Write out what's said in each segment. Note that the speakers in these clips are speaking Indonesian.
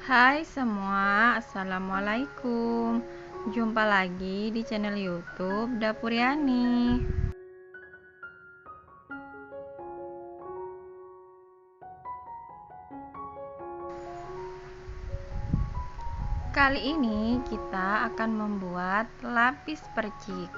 Hai semua, Assalamualaikum. Jumpa lagi di channel YouTube Dapur Yani. Kali ini kita akan membuat lapis percik.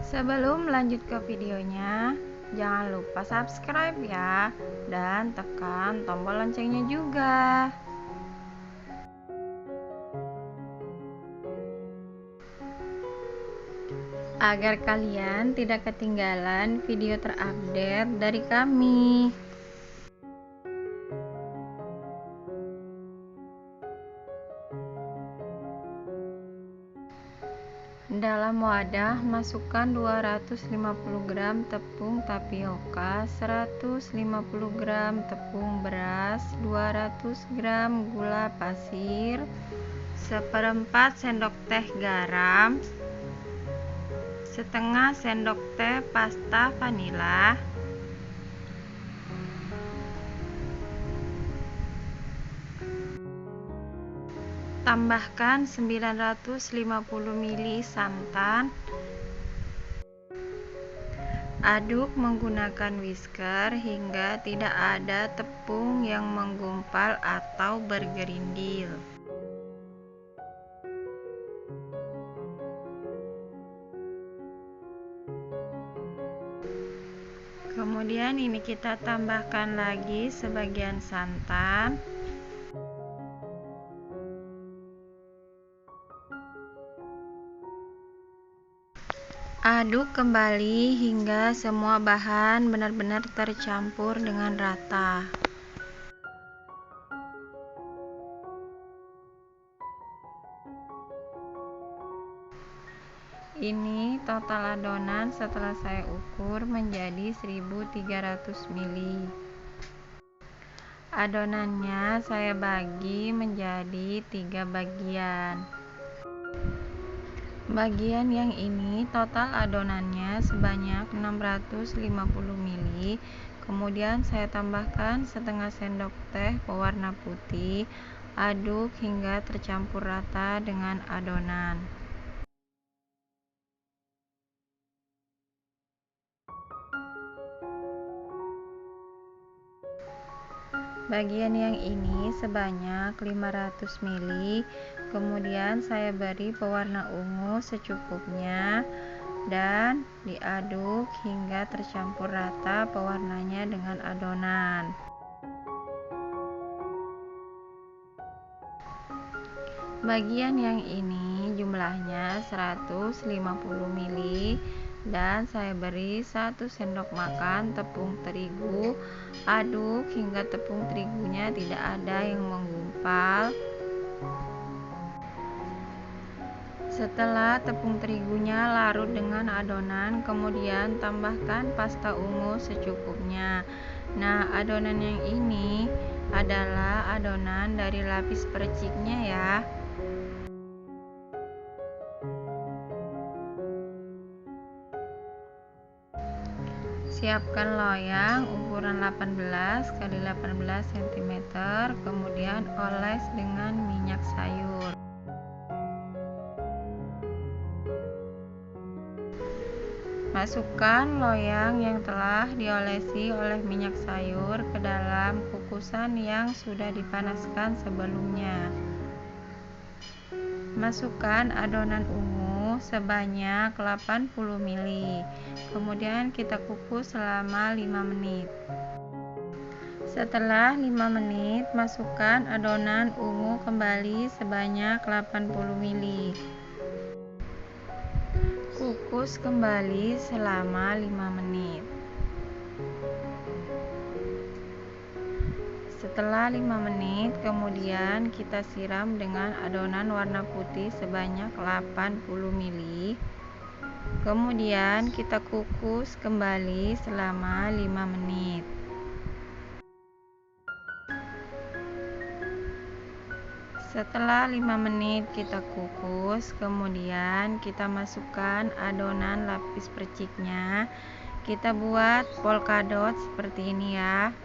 Sebelum lanjut ke videonya, jangan lupa subscribe ya, dan tekan tombol loncengnya juga. Agar kalian tidak ketinggalan video terupdate dari kami. Dalam wadah, masukkan 250 gram tepung tapioka, 150 gram tepung beras, 200 gram gula pasir, seperempat sendok teh garam, setengah sendok teh pasta vanila, tambahkan 950 ml santan. Aduk menggunakan whisker hingga tidak ada tepung yang menggumpal atau bergerindil. Kemudian ini kita tambahkan lagi sebagian santan. Aduk kembali hingga semua bahan benar-benar tercampur dengan rata. Ini total adonan setelah saya ukur menjadi 1300 ml. Adonannya saya bagi menjadi 3 bagian. Bagian yang ini total adonannya sebanyak 650 ml. Kemudian saya tambahkan setengah sendok teh pewarna putih. Aduk hingga tercampur rata dengan adonan. Bagian yang ini sebanyak 500 ml. Kemudian saya beri pewarna ungu secukupnya dan diaduk hingga tercampur rata pewarnanya dengan adonan. Bagian yang ini jumlahnya 150 ml dan saya beri 1 sendok makan tepung terigu. Aduk hingga tepung terigunya tidak ada yang menggumpal. Setelah tepung terigunya larut dengan adonan, kemudian tambahkan pasta ungu secukupnya. Nah, adonan yang ini adalah adonan dari lapis perciknya ya. Siapkan loyang ukuran 18 x 18 cm, kemudian oles dengan minyak sayur. Masukkan loyang yang telah diolesi oleh minyak sayur ke dalam kukusan yang sudah dipanaskan sebelumnya. Masukkan adonan ungu sebanyak 80 ml. Kemudian kita kukus selama 5 menit. Setelah 5 menit, masukkan adonan ungu kembali sebanyak 80 ml. Kukus kembali selama 5 menit. Setelah 5 menit, kemudian kita siram dengan adonan warna putih sebanyak 80 ml. Kemudian kita kukus kembali selama 5 menit. Setelah 5 menit kita kukus, kemudian kita masukkan adonan lapis perciknya kita buat polkadot seperti ini ya.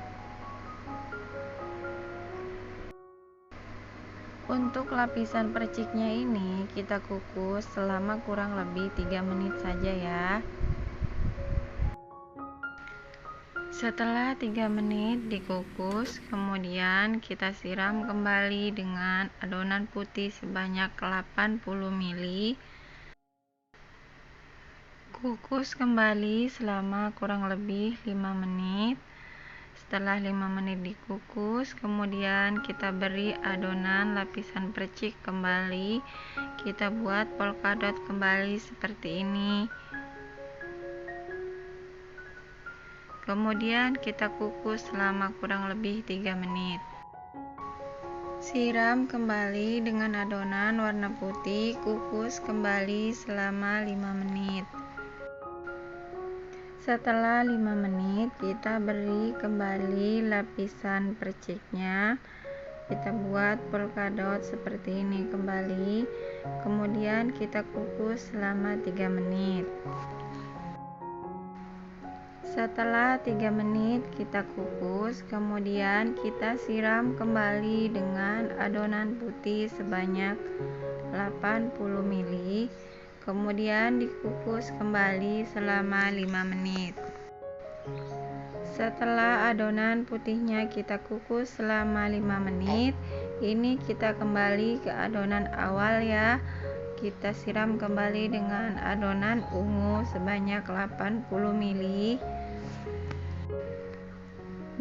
Untuk lapisan perciknya ini kita kukus selama kurang lebih 3 menit saja ya. Setelah 3 menit dikukus, kemudian kita siram kembali dengan adonan putih sebanyak 80 ml. Kukus kembali selama kurang lebih 5 menit. Setelah 5 menit dikukus, kemudian kita beri adonan lapisan percik kembali. Kita buat polkadot kembali seperti ini. Kemudian kita kukus selama kurang lebih 3 menit. Siram kembali dengan adonan warna putih, kukus kembali selama 5 menit. Setelah 5 menit, kita beri kembali lapisan perciknya. Kita buat polkadot seperti ini kembali. Kemudian kita kukus selama 3 menit. Setelah 3 menit kita kukus, kemudian kita siram kembali dengan adonan putih sebanyak 80 ml. Kemudian dikukus kembali selama 5 menit. Setelah adonan putihnya kita kukus selama 5 menit, ini kita kembali ke adonan awal ya. Kita siram kembali dengan adonan ungu sebanyak 80 ml.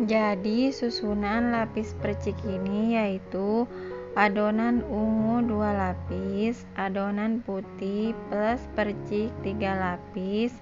Jadi susunan lapis percik ini yaitu adonan ungu 2 lapis, adonan putih plus percik 3 lapis,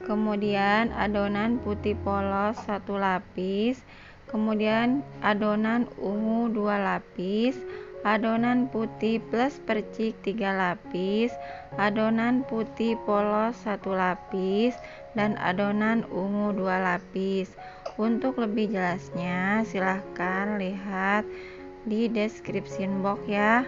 kemudian adonan putih polos 1 lapis, kemudian adonan ungu 2 lapis, adonan putih plus percik 3 lapis, adonan putih polos 1 lapis, dan adonan ungu 2 lapis. Untuk lebih jelasnya silahkan lihat di description box ya.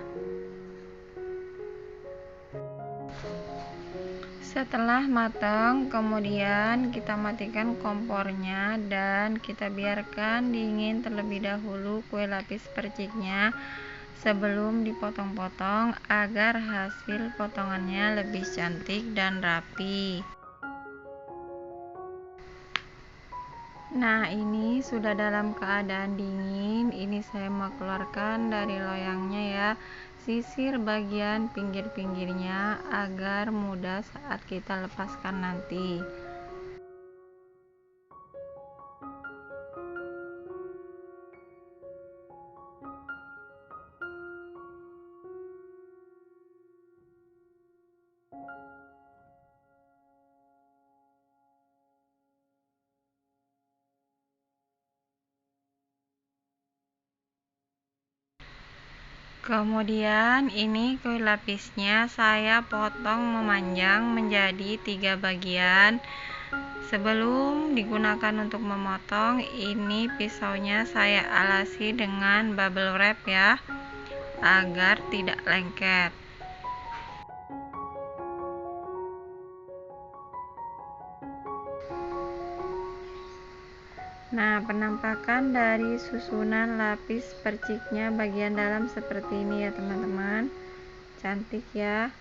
Setelah matang, kemudian kita matikan kompornya dan kita biarkan dingin terlebih dahulu kue lapis perciknya sebelum dipotong-potong agar hasil potongannya lebih cantik dan rapi. Nah, ini sudah dalam keadaan dingin. Ini saya mau keluarkan dari loyangnya ya. Sisir bagian pinggir-pinggirnya agar mudah saat kita lepaskan nanti. Kemudian ini kue lapisnya saya potong memanjang menjadi 3 bagian. Sebelum digunakan untuk memotong, ini pisaunya saya alasi dengan bubble wrap ya, agar tidak lengket. Nah, penampakan dari susunan lapis perciknya bagian dalam seperti ini ya teman-teman. Cantik ya.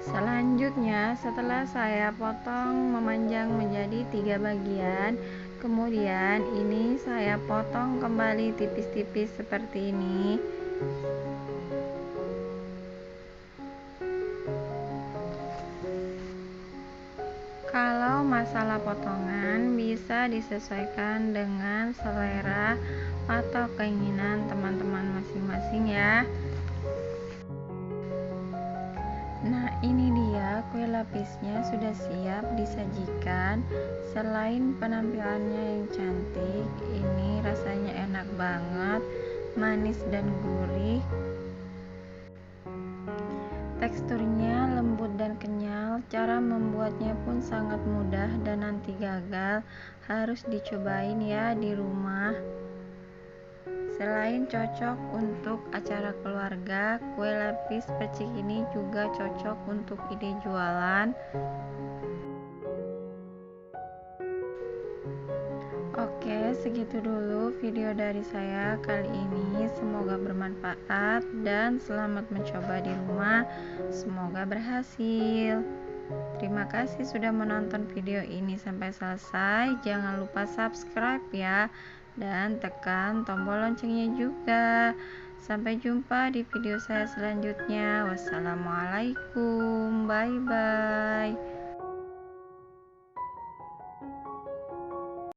Selanjutnya, setelah saya potong memanjang menjadi 3 bagian, kemudian ini saya potong kembali tipis-tipis seperti ini. Kalau masalah potongan bisa disesuaikan dengan selera atau keinginan teman-teman masing-masing ya. Nah, ini dia kue lapisnya sudah siap disajikan. Selain penampilannya yang cantik, ini rasanya enak banget, manis dan gurih. Teksturnya lembut dan kenyal. Cara membuatnya pun sangat mudah dan anti gagal. Harus dicobain ya di rumah. Selain cocok untuk acara keluarga, kue lapis percik ini juga cocok untuk ide jualan. Oke, segitu dulu video dari saya kali ini. Semoga bermanfaat dan selamat mencoba di rumah. Semoga berhasil. Terima kasih sudah menonton video ini sampai selesai. Jangan lupa subscribe ya, dan tekan tombol loncengnya juga. Sampai jumpa di video saya selanjutnya. Wassalamualaikum, bye bye.